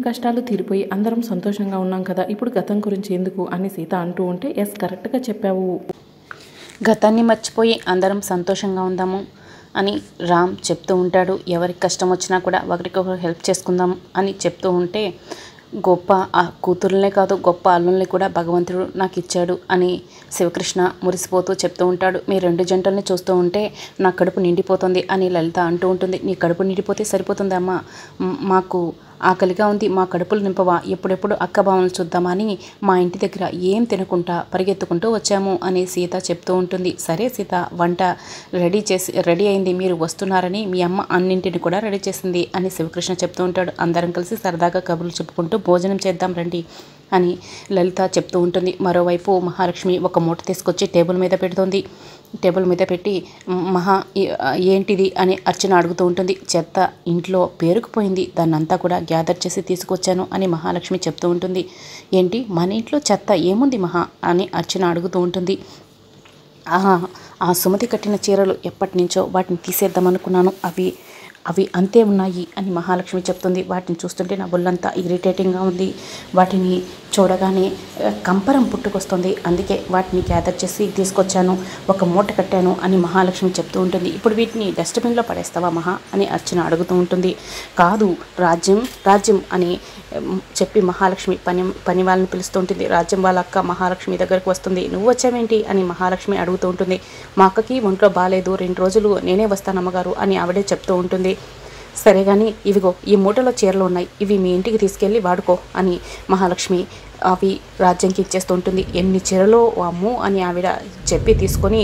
కష్టాలు తీరిపోయి అందరం సంతోషంగా ఉన్నాం కదా, ఇప్పుడు గతం గురించి ఎందుకు అని సీత అంటూ ఉంటే, ఎస్ కరెక్ట్గా చెప్పావు, గతాన్ని మర్చిపోయి అందరం సంతోషంగా ఉందాము అని రామ్ చెప్తూ ఉంటాడు. ఎవరికి కష్టం వచ్చినా కూడా ఒకరికొకరు హెల్ప్ చేసుకుందాం అని చెప్తూ ఉంటే, గొప్ప కూతురులనే కాదు గొప్ప అల్లుల్ని కూడా భగవంతుడు నాకు ఇచ్చాడు అని శివకృష్ణ మురిసిపోతూ చెప్తూ ఉంటాడు. మీ రెండు జంటల్ని చూస్తూ ఉంటే నా కడుపు నిండిపోతుంది అని లలిత అంటూ ఉంటుంది. నీ కడుపు నిండిపోతే సరిపోతుంది అమ్మా, మాకు ఆకలిగా ఉంది, మా కడుపులు నింపవా, ఎప్పుడెప్పుడు అక్క బావలను చూద్దామా అని మా ఇంటి దగ్గర ఏం తినకుండా పరిగెత్తుకుంటూ వచ్చాము అని సీత చెప్తూ ఉంటుంది. సరే సీత, వంట రెడీ అయింది, మీరు వస్తున్నారని మీ అమ్మ అన్నింటిని కూడా రెడీ చేసింది అని శివకృష్ణ చెప్తూ ఉంటాడు. అందరం కలిసి సరదాగా కబుర్లు చెప్పుకుంటూ భోజనం చేద్దాం రండి అని లలిత చెప్తూ ఉంటుంది. మరోవైపు మహాలక్ష్మి ఒక మూట తీసుకొచ్చి టేబుల్ మీద పెడుతుంది. టేబుల్ మీద పెట్టి, ఏంటిది అని అర్చన అడుగుతూ ఉంటుంది. చెత్త ఇంట్లో పేరుకుపోయింది, దాన్నంతా కూడా గ్యాదర్ చేసి తీసుకొచ్చాను అని మహాలక్ష్మి చెప్తూ ఉంటుంది. ఏంటి మన ఇంట్లో చెత్త ఏముంది మహా అని అర్చన అడుగుతూ ఉంటుంది. ఆ సుమతి కట్టిన చీరలు ఎప్పటి నుంచో వాటిని తీసేద్దామనుకున్నాను, అవి అంతే ఉన్నాయి అని మహాలక్ష్మి చెప్తుంది. వాటిని చూస్తుంటే నా బొల్లంతా ఇరిటేటింగ్గా ఉంది, వాటిని చూడగానే కంపరం పుట్టుకొస్తుంది, అందుకే వాటిని గ్యాదర్ చేసి తీసుకొచ్చాను, ఒక మూట కట్టాను అని మహాలక్ష్మి చెప్తూ ఉంటుంది. ఇప్పుడు వీటిని డస్ట్బిన్లో పడేస్తావా మహా అని అర్చన అడుగుతూ ఉంటుంది. కాదు, రాజ్యం అని చెప్పి మహాలక్ష్మి పని వాళ్ళని పిలుస్తూ ఉంటుంది. రాజ్యం వాళ్ళ అక్క మహాలక్ష్మి దగ్గరకు వస్తుంది. నువ్వు వచ్చావేంటి అని మహాలక్ష్మి అడుగుతూ ఉంటుంది. మా అక్కకి ఒంట్లో బాగాలేదు, 2 రోజులు నేనే వస్తాను అమ్మగారు అని ఆవిడే చెప్తూ ఉంటుంది. సరే కానీ ఇవిగో ఈ మూటలో చీరలు ఉన్నాయి, ఇవి మీ ఇంటికి తీసుకెళ్ళి వాడుకో అని మహాలక్ష్మి అవి రాజ్యంకి ఇచ్చేస్తూ ఉంటుంది. ఎన్ని చీరలో అమ్ము అని ఆవిడ చెప్పి తీసుకొని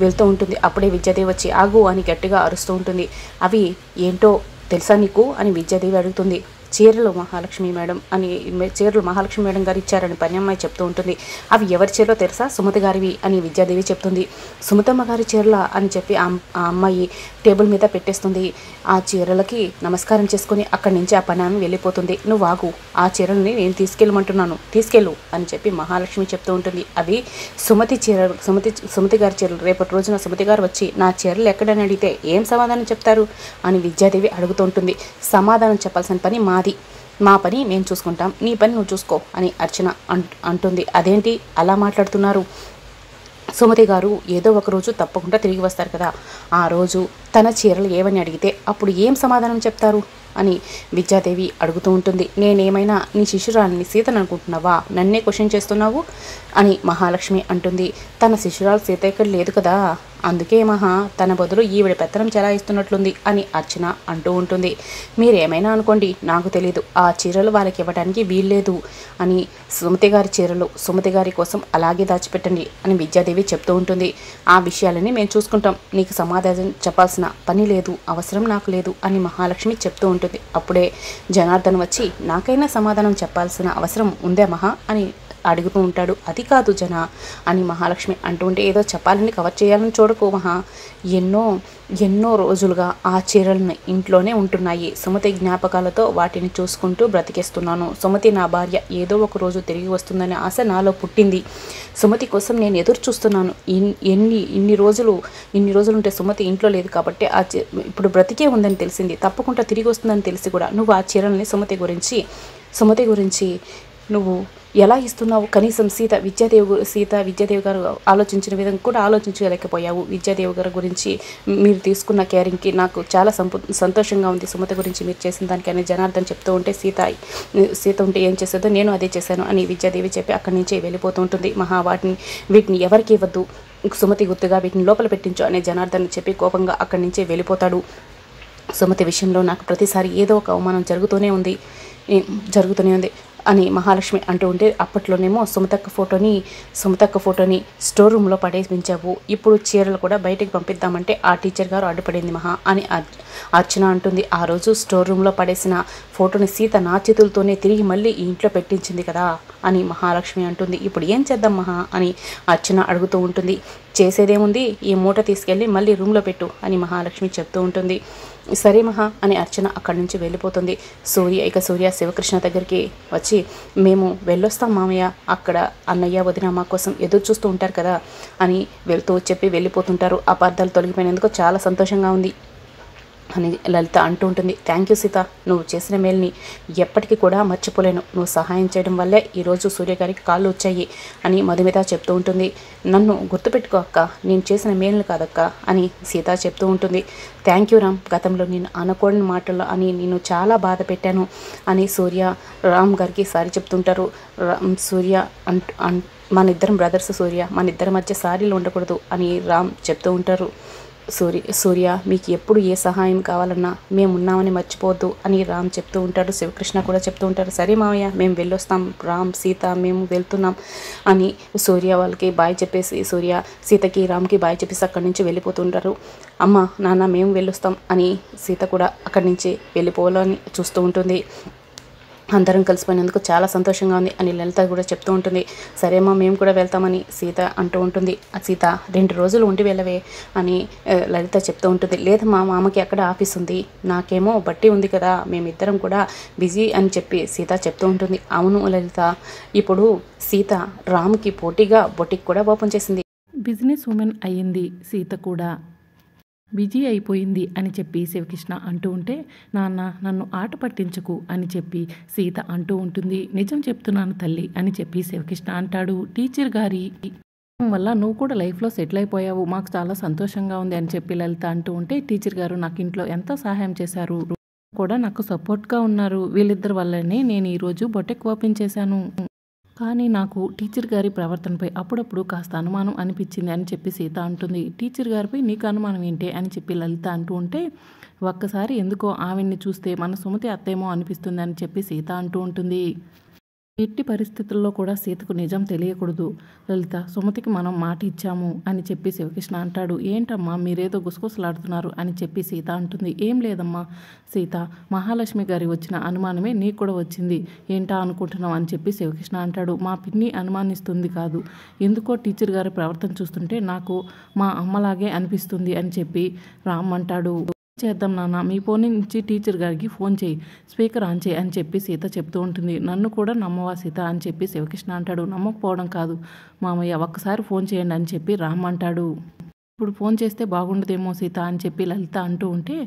వెళ్తూ ఉంటుంది. అప్పుడే విద్యాదేవి వచ్చి ఆగు అని గట్టిగా అరుస్తూ ఉంటుంది. అవి ఏంటో తెలుసా నీకు అని విద్యాదేవి అడుగుతుంది. చీరలు మహాలక్ష్మి మేడం గారు ఇచ్చారని పని అమ్మాయి చెప్తూ ఉంటుంది. అవి ఎవరి చీరలో తెలుసా, సుమతి గారివి అని విద్యాదేవి చెప్తుంది. సుమతమ్మ గారి చీరల అని చెప్పి ఆ అమ్మాయి టేబుల్ మీద పెట్టేస్తుంది. ఆ చీరలకి నమస్కారం చేసుకుని అక్కడి నుంచి ఆ పని ఆమె వెళ్ళిపోతుంది. నువ్వు ఆగు, ఆ చీరలని నేను తీసుకెళ్ళమంటున్నాను, తీసుకెళ్ళు అని చెప్పి మహాలక్ష్మి చెప్తూ ఉంటుంది. అవి సుమతి చీరలు, సుమతి గారి చీరలు. రేపటి రోజున సుమతి గారు వచ్చి నా చీరలు ఎక్కడని అడిగితే ఏం సమాధానం చెప్తారు అని విద్యాదేవి అడుగుతూ ఉంటుంది. సమాధానం చెప్పాల్సిన పని మా పని మేము చూసుకుంటాం, నీ పని నువ్వు చూసుకో అని అర్చన అంటుంది. అదేంటి అలా మాట్లాడుతున్నారు, సుమతి గారు ఏదో ఒక రోజు తప్పకుండా తిరిగి వస్తారు కదా, ఆ రోజు తన చీరలు ఏమని అడిగితే అప్పుడు ఏం సమాధానం చెప్తారు అని విద్యాదేవి అడుగుతూ ఉంటుంది. నేనేమైనా నీ శిష్యురాలిని సీతను అనుకుంటున్నావా, నన్నే క్వశ్చన్ చేస్తున్నావు అని మహాలక్ష్మి అంటుంది. తన శిష్యురాలు సీత ఇక్కడ లేదు కదా, అందుకే మహా తన బదులు ఈవిడ పెత్తనం చెలాయిస్తున్నట్లుంది అని అర్చన అంటూ ఉంటుంది. మీరేమైనా అనుకోండి, నాకు తెలీదు, ఆ చీరలు వాళ్ళకి ఇవ్వడానికి వీల్లేదు అని సుమతి గారి చీరలు సుమతి గారి కోసం అలాగే దాచిపెట్టండి అని విద్యాదేవి చెప్తూ ఉంటుంది. ఆ విషయాలని మేము చూసుకుంటాం, నీకు సమాధానం చెప్పాల్సిన పని లేదు, అవసరం నాకు లేదు అని మహాలక్ష్మి చెప్తూ ఉంటుంది. అప్పుడే జనార్దన్ వచ్చి నాకైనా సమాధానం చెప్పాల్సిన అవసరం ఉందే మహా అని అడుగుతూ ఉంటాడు. అది కాదు జన అని మహాలక్ష్మి అంటూ ఉంటే, ఏదో చెప్పాలని కవర్ చేయాలని చూడకు మహా, ఎన్నో రోజులుగా ఆ చీరలను ఇంట్లోనే ఉంటున్నాయి, సుమతి జ్ఞాపకాలతో వాటిని చూసుకుంటూ బ్రతికేస్తున్నాను. సుమతి నా భార్య, ఏదో ఒక రోజు తిరిగి వస్తుందనే ఆశ నాలో పుట్టింది. సుమతి కోసం నేను ఎదురు చూస్తున్నాను. ఇన్ని రోజులు ఉంటే సుమతి ఇంట్లో లేదు కాబట్టి ఇప్పుడు బ్రతికే ఉందని తెలిసింది, తప్పకుండా తిరిగి వస్తుందని తెలిసి కూడా నువ్వు ఆ చీరల్ని సుమతి గురించి నువ్వు ఎలా ఇస్తున్నావు, కనీసం విద్యాదేవి గారు ఆలోచించిన విధంగా కూడా ఆలోచించలేకపోయావు. విద్యాదేవి గారి గురించి మీరు తీసుకున్న కేరింగ్కి నాకు చాలా సంతోషంగా ఉంది, సుమతి గురించి మీరు చేసిన దానికని జనార్దన్ చెప్తూ ఉంటే, సీత ఉంటే ఏం చేసేదో నేను అదే చేశాను అని విద్యాదేవి చెప్పి అక్కడి నుంచి వెళ్ళిపోతూ ఉంటుంది. మహా వీటిని ఎవరికి ఇవ్వద్దు, సుమతి గుర్తుగా వీటిని లోపల పెట్టించు అనే జనార్దన్ చెప్పి కోపంగా అక్కడి నుంచి వెళ్ళిపోతాడు. సుమతి విషయంలో నాకు ప్రతిసారి ఏదో ఒక అవమానం జరుగుతూనే ఉంది అని మహాలక్ష్మి అంటూ ఉంటే, అప్పట్లోనేమో సుమతక్క ఫోటోని స్టోర్ రూమ్లో పడేపించావు, ఇప్పుడు చీరలు కూడా బయటకు పంపిద్దామంటే ఆ టీచర్ గారు అడ్డుపడింది మహా అని అర్చన అంటుంది. ఆ రోజు స్టోర్ రూమ్లో పడేసిన ఫోటోని సీత నా చేతులతోనే తిరిగి మళ్ళీ ఈ ఇంట్లో పెట్టించింది కదా అని మహాలక్ష్మి అంటుంది. ఇప్పుడు ఏం చేద్దాం మహా అని అర్చన అడుగుతూ ఉంటుంది. చేసేదేముంది, ఈ మూట తీసుకెళ్ళి మళ్ళీ రూమ్లో పెట్టు అని మహాలక్ష్మి చెప్తూ ఉంటుంది. సరే మహా అని అర్చన అక్కడి నుంచి వెళ్ళిపోతుంది. సూర్య శివకృష్ణ దగ్గరికి వచ్చి, మేము వెళ్ళొస్తాం మామయ్య, అక్కడ అన్నయ్య వదిన మా కోసం ఎదురు చూస్తూ ఉంటారు కదా అని చెప్పి వెళ్ళిపోతుంటారు. అపార్థాలు తొలగిపోయినందుకు చాలా సంతోషంగా ఉంది. అని లలిత అంటూ ఉంటుంది. థ్యాంక్ యూ సీత, నువ్వు చేసిన మేల్ని ఎప్పటికీ కూడా మర్చిపోలేను. నువ్వు సహాయం చేయడం వల్లే ఈరోజు సూర్య గారికి కాళ్ళు వచ్చాయి అని మధుమిత చెప్తూ ఉంటుంది. నన్ను గుర్తుపెట్టుకో అక్క, నేను చేసిన మేల్ని కాదక్క అని సీత చెప్తూ ఉంటుంది. థ్యాంక్ యూ రామ్, గతంలో నేను అనకూడని మాటల్లో అని నేను చాలా బాధ పెట్టాను అని సూర్య రామ్ గారికి సారీ చెప్తుంటారు. సూర్య మన ఇద్దరం బ్రదర్స్ సూర్య, మన ఇద్దరి మధ్య సారీలు ఉండకూడదు అని రామ్ చెప్తూ ఉంటారు. సూర్య మీకు ఎప్పుడు ఏ సహాయం కావాలన్నా మేము ఉన్నామని మర్చిపోవద్దు అని రామ్ చెప్తూ ఉంటాడు. శివకృష్ణ కూడా చెప్తూ ఉంటారు. సరే మావయ్య, మేము వెళ్ళొస్తాం, రామ్ సీత మేము వెళ్తున్నాం అని సూర్య వాళ్ళకి బాయ్ చెప్పేసి, సూర్య సీతకి రామ్కి బాయ్ చెప్పేసి అక్కడి నుంచి వెళ్ళిపోతుంటారు. అమ్మ నాన్న మేము వెళ్ళొస్తాం అని సీత కూడా అక్కడి నుంచి వెళ్ళిపోవాలని చూస్తూ ఉంటుంది. అందరం కలిసిపోయినందుకు చాలా సంతోషంగా ఉంది అని లలిత కూడా చెప్తూ ఉంటుంది. సరేమ్మా మేము కూడా వెళ్తామని సీత అంటూ ఉంటుంది. సీత 2 రోజులు ఉండి వెళ్ళవే అని లలిత చెప్తూ ఉంటుంది. లేదు మా మామకి అక్కడ ఆఫీస్ ఉంది, నాకేమో బట్టి ఉంది కదా, మేమిద్దరం కూడా బిజీ అని చెప్పి సీత చెప్తూ ఉంటుంది. అవును లలిత, ఇప్పుడు సీత రామ్కి పోటీగా బొటిక్ కూడా ఓపెన్ చేసింది. బిజినెస్ ఉమెన్ అయ్యింది సీత కూడా, బిజీ అయిపోయింది అని చెప్పి శివకృష్ణ అంటూ ఉంటే, నాన్న నన్ను ఆట పట్టించకు అని చెప్పి సీత అంటూ ఉంటుంది. నిజం చెప్తున్నాను తల్లి అని చెప్పి శివకృష్ణ అంటాడు. టీచర్ గారి వల్ల నువ్వు కూడా లైఫ్లో సెటిల్ అయిపోయావు, మాకు చాలా సంతోషంగా ఉంది అని చెప్పి లలిత అంటూ ఉంటే, టీచర్ గారు నాకు ఇంట్లో ఎంతో సహాయం చేశారు, కూడా నాకు సపోర్ట్గా ఉన్నారు, వీళ్ళిద్దరి వల్లనే నేను ఈరోజు బొటెక్ ఓపెన్ చేశాను. కానీ నాకు టీచర్ గారి ప్రవర్తనపై అప్పుడప్పుడు కాస్త అనుమానం అనిపించింది అని చెప్పి సీత అంటుంది. టీచర్ గారిపై నీకు అనుమానం ఏంటి అని చెప్పి లలిత అంటూ ఉంటే, ఒక్కసారి ఎందుకో ఆవిడ్ని చూస్తే మన సుమతి అత్తేమో అనిపిస్తుంది అని చెప్పి సీత అంటూ ఉంటుంది. ఎట్టి పరిస్థితుల్లో కూడా సీతకు నిజం తెలియకూడదు లలిత, సుమతికి మనం మాట ఇచ్చాము అని చెప్పి శివకృష్ణ అంటాడు. ఏంటమ్మా మీరేదో గుసగుసలాడుతున్నారు అని చెప్పి సీత అంటుంది. ఏం లేదమ్మా సీత, మహాలక్ష్మి గారి వచ్చిన అనుమానమే నీకు కూడా వచ్చింది, ఏంటా అనుకుంటున్నావు అని చెప్పి శివకృష్ణ అంటాడు. మా పిన్ని అనుమానిస్తుంది కాదు, ఎందుకో టీచర్ గారి ప్రవర్తన చూస్తుంటే నాకు మా అమ్మలాగే అనిపిస్తుంది అని చెప్పి రామ్ అంటాడు. చేద్దాం నాన్న, మీ ఫోన్ నుంచి టీచర్ గారికి ఫోన్ చేయి, స్పీకర్ ఆన్ చేయి అని చెప్పి సీత చెప్తూ ఉంటుంది. నన్ను కూడా నమ్మవా సీత అని చెప్పి శివకృష్ణ అంటాడు. నమ్మకపోవడం కాదు మామయ్య, ఒక్కసారి ఫోన్ చేయండి అని చెప్పి రామ్ అంటాడు. ఇప్పుడు ఫోన్ చేస్తే బాగుండదేమో సీత అని చెప్పి లలిత అంటూ ఉంటే,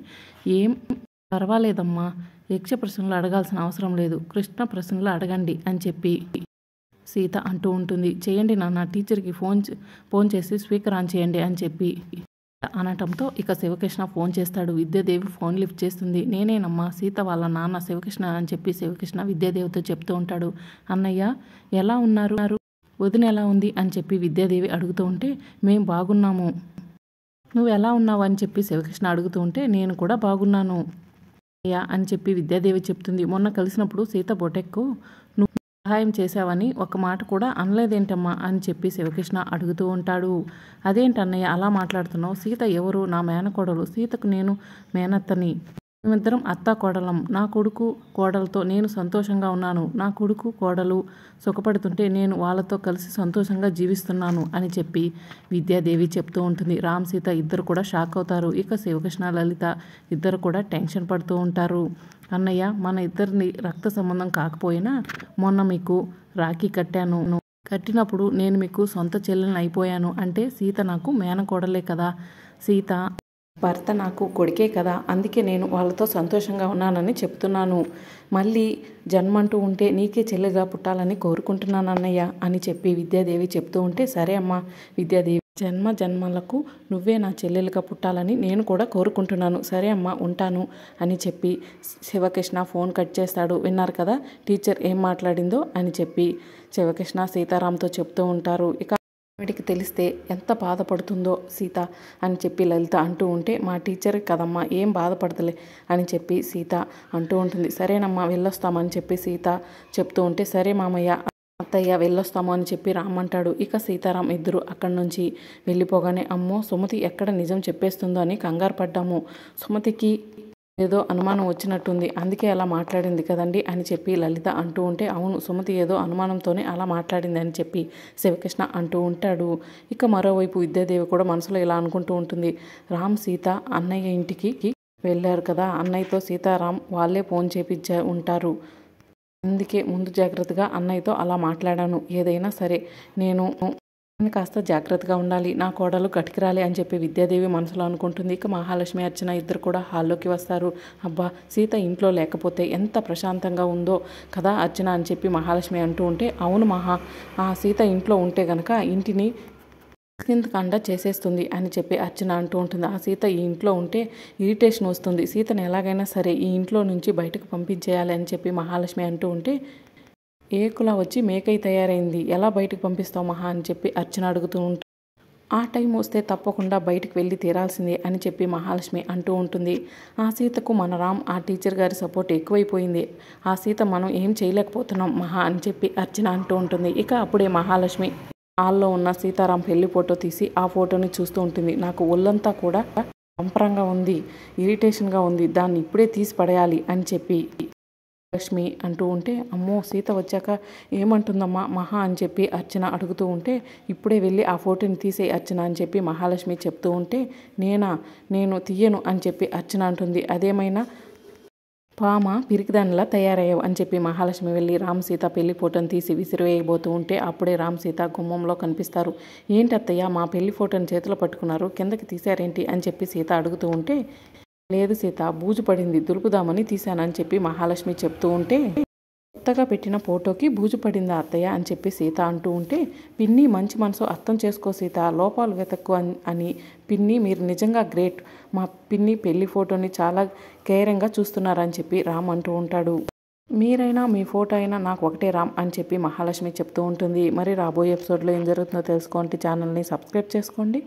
ఏం పర్వాలేదమ్మా, యక్ష ప్రశ్నలు అడగాల్సిన అవసరం లేదు, కృష్ణ ప్రశ్నలు అడగండి అని చెప్పి సీత అంటూ ఉంటుంది. చేయండి నాన్న, టీచర్కి ఫోన్ చేసి స్పీకర్ ఆన్ చేయండి అని చెప్పి అనటంతో ఇక శివకృష్ణ ఫోన్ చేస్తాడు. విద్యాదేవి ఫోన్ లిఫ్ట్ చేస్తుంది. నేనేనమ్మా సీత వాళ్ళ నాన్న శివకృష్ణ అని చెప్పి శివకృష్ణ విద్యాదేవితో చెప్తూ ఉంటాడు. అన్నయ్య ఎలా ఉన్నారు, వదిన ఎలా ఉంది అని చెప్పి విద్యాదేవి అడుగుతూ ఉంటే, మేం బాగున్నాము, నువ్వు ఎలా ఉన్నావు అని చెప్పి శివకృష్ణ అడుగుతూ ఉంటే, నేను కూడా బాగున్నాను అయ్యా అని చెప్పి విద్యాదేవి చెప్తుంది. మొన్న కలిసినప్పుడు సీత బొటెక్కు నువ్వు సహాయం చేశావని ఒక మాట కూడా అనలేదేంటమ్మా అని చెప్పి శివకృష్ణ అడుగుతూ ఉంటాడు. అదేంటన్నయ్య అలా మాట్లాడుతున్నావు, సీత ఎవరు, నా మేనకోడలు, సీతకు నేను మేనత్తని, మేమిద్దరం అత్తా కోడలం, నా కొడుకు కోడలతో నేను సంతోషంగా ఉన్నాను, నా కొడుకు కోడలు సుఖపడుతుంటే నేను వాళ్ళతో కలిసి సంతోషంగా జీవిస్తున్నాను అని చెప్పి విద్యాదేవి చెప్తూ ఉంటుంది. రామ్ సీత ఇద్దరు కూడా షాక్ అవుతారు. ఇక శివకృష్ణ లలిత ఇద్దరు కూడా టెన్షన్ పడుతూ ఉంటారు. అన్నయ్య మన ఇద్దరిని రక్త సంబంధం కాకపోయినా మొన్న మీకు రాఖీ కట్టినప్పుడు నేను మీకు సొంత చెల్లెల్ని అయిపోయాను, అంటే సీత నాకు మేనకోడలే కదా, సీత భర్త నాకు కొడుకే కదా, అందుకే నేను వాళ్ళతో సంతోషంగా ఉన్నానని చెప్తున్నాను, మళ్ళీ జన్మంటూ ఉంటే నీకే చెల్లిగా పుట్టాలని కోరుకుంటున్నాను అన్నయ్య అని చెప్పి విద్యాదేవి చెప్తూ ఉంటే, సరే అమ్మా విద్యాదేవి, జన్మలకు నువ్వే నా చెల్లెలుగా పుట్టాలని నేను కూడా కోరుకుంటున్నాను, సరే అమ్మా ఉంటాను అని చెప్పి శివకృష్ణ ఫోన్ కట్ చేస్తాడు. విన్నారు కదా టీచర్ ఏం మాట్లాడిందో అని చెప్పి శివకృష్ణ సీతారాంతో చెప్తూ ఉంటారు. ఇక వీడికి తెలిస్తే ఎంత బాధపడుతుందో సీత అని చెప్పి లలిత అంటూ ఉంటే, మా టీచర్ కదమ్మా ఏం బాధపడతలే అని చెప్పి సీత అంటూ ఉంటుంది. సరేనమ్మా వెళ్ళొస్తామని చెప్పి సీత చెప్తూ ఉంటే, సరే మామయ్య అత్తయ్య వెళ్ళొస్తాము అని చెప్పి రామ్ అంటాడు. ఇక సీతారాం ఇద్దరు అక్కడి నుంచి వెళ్ళిపోగానే, అమ్మో సుమతి ఎక్కడ నిజం చెప్పేస్తుందో అని కంగారు పడ్డాము, సుమతికి ఏదో అనుమానం వచ్చినట్టుంది, అందుకే అలా మాట్లాడింది కదండి అని చెప్పి లలిత అంటూ ఉంటే, అవును సుమతి ఏదో అనుమానంతోనే అలా మాట్లాడింది అని చెప్పి శివకృష్ణ అంటూ ఉంటాడు. ఇక మరోవైపు విద్యాదేవి కూడా మనసులో ఇలా అనుకుంటూ ఉంటుంది, రామ్ సీత అన్నయ్య ఇంటికి వెళ్ళారు కదా, అన్నయ్యతో సీతారాం వాళ్ళే ఫోన్ చేపించే ఉంటారు, అందుకే ముందు జాగ్రత్తగా అన్నయ్యతో అలా మాట్లాడాను, ఏదైనా సరే నేను నేను కాస్త జాగ్రత్తగా ఉండాలి, నా కోడలు గట్టికిరాలి అని చెప్పి విద్యాదేవి మనసులో అనుకుంటుంది. ఇక మహాలక్ష్మి అర్చన ఇద్దరు కూడా హాల్లోకి వస్తారు. అబ్బా, సీత ఇంట్లో లేకపోతే ఎంత ప్రశాంతంగా ఉందో కదా అర్చన అని చెప్పి మహాలక్ష్మి అంటూ ఉంటే, అవును మహా, ఆ సీత ఇంట్లో ఉంటే గనక ఇంటిని కిందకండ చేసేస్తుంది అని చెప్పి అర్చన అంటూ ఉంటుంది. ఆ సీత ఈ ఇంట్లో ఉంటే ఇరిటేషన్ వస్తుంది, సీతను ఎలాగైనా సరే ఈ ఇంట్లో నుంచి బయటకు పంపించేయాలి అని చెప్పి మహాలక్ష్మి అంటూ ఉంటే, ఏకులా వచ్చి మేకై తయారైంది, ఎలా బయటకు పంపిస్తావు మహా అని చెప్పి అర్చన అడుగుతూ ఉంటుంది. ఆ టైం వస్తే తప్పకుండా బయటకు వెళ్ళి తీరాల్సిందే అని చెప్పి మహాలక్ష్మి అంటూ ఉంటుంది. ఆ సీతకు మన రామ్ ఆ టీచర్ గారి సపోర్ట్ ఎక్కువైపోయింది, ఆ సీత మనం ఏం చేయలేకపోతున్నాం మహా అని చెప్పి అర్చన అంటూ ఉంటుంది. ఇక అప్పుడే మహాలక్ష్మి హాల్లో ఉన్న సీతారాం పెళ్లి ఫోటో తీసి ఆ ఫోటోని చూస్తూ ఉంటుంది. నాకు ఒళ్ళంతా కూడా కంపరంగా ఉంది, ఇరిటేషన్గా ఉంది, దాన్ని ఇప్పుడే తీసి పడేయాలి అని చెప్పి లక్ష్మి అంటూ ఉంటే, అమ్మో సీత వచ్చాక ఏమంటుందమ్మా మహా అని చెప్పి అర్చన అడుగుతూ ఉంటే, ఇప్పుడే వెళ్ళి ఆ ఫోటోని తీసే అర్చన అని చెప్పి మహాలక్ష్మి చెప్తూ ఉంటే, నేను తీయను అని చెప్పి అర్చన అంటుంది. అదేమైనా పామ పిరికిదానిలా తయారయ్యావు అని చెప్పి మహాలక్ష్మి వెళ్ళి రామ్ సీత పెళ్లి ఫోటోని తీసి విసిరివేయబోతూ ఉంటే, అప్పుడే రామ్ సీత గుమ్మంలో కనిపిస్తారు. ఏంటి అత్తయ్య, మా పెళ్లి ఫోటోని చేతిలో పట్టుకున్నారు, కిందకి తీశారేంటి అని చెప్పి సీత అడుగుతూ ఉంటే, లేదు సీత, బూజు పడింది, దులుపుదామని తీశానని చెప్పి మహాలక్ష్మి చెప్తూ ఉంటే, కొత్తగా పెట్టిన ఫోటోకి బూజు పడిందా అత్తయ్య అని చెప్పి సీత అంటూ ఉంటే, పిన్ని మంచి మనసు అర్థం చేసుకో సీత, లోపాలు వెతక్కు అని పిన్ని మీరు నిజంగా గ్రేట్, మా పిన్ని పెళ్లి ఫోటోని చాలా కేరింగ్గా చూస్తున్నారని చెప్పి రామ్ అంటూ ఉంటాడు. మీరైనా మీ ఫోటో అయినా నాకు ఒకటే రామ్ అని చెప్పి మహాలక్ష్మి చెప్తూ ఉంటుంది. మరి రాబోయే ఎపిసోడ్లో ఏం జరుగుతుందో తెలుసుకోండి, ఛానల్ని సబ్స్క్రైబ్ చేసుకోండి.